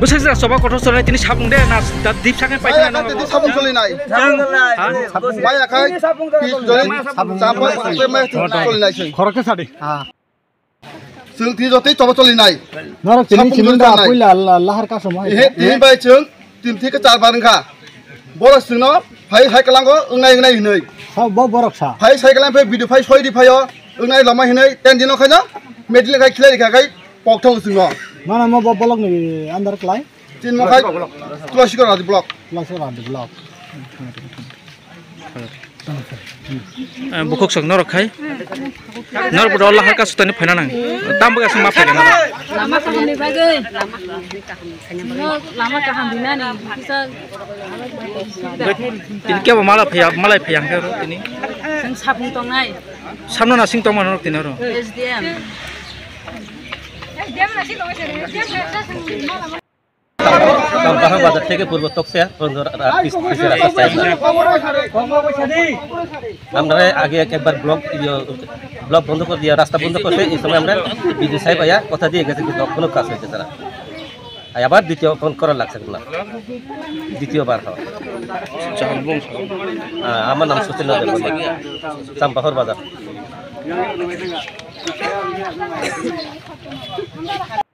Busuk sobat kotor soalnya ini sabung deh, nas dip sangat payah. Ini sabung coli naik. Banyak kan? Sampai coli naik sih. Koroknya sadi. Sung ti joti coba coli naik. Narak ini cimin dah puila lahar ka semua. Ini baik sung tim ti kecar bareng ka. Boros sung no, hai kelang ko ungai hinai. Sab borok sa. Hai kelang video hai soi di yo ungai lama hinai ten dino kanya. Medil kai khilai kai pok thong sung no. Mana mau bolok nih under klay? Tin mau kai kelas kau ada blok. Kelas ada blok. Bukuk sang norok kai. Norok berdol lahar ka sutani payah nang. Tambah kasih maaf ya. Lama kaham ni bagai. Lama kaham di mana bisa. Ini kaya malai payang kau ini. Sang sabung tongai. Sabno nasing tong mana norok tinoro. SDM. Sampah bazar থেকে পূর্ব তকসে আমরা আগে একবার block বন্ধ করে দিয়ে রাস্তা বন্ধ করতে এই সময় আমরা বিজু সাহেব আয়া কথা দিয়ে গেছে কিন্তু কোনো কাজ হয়েছে তারা আবার দ্বিতীয় ফোন করা লাগছে না দ্বিতীয়বার হওয়া আমার নাম সুচিল চাম্পাহর বাজার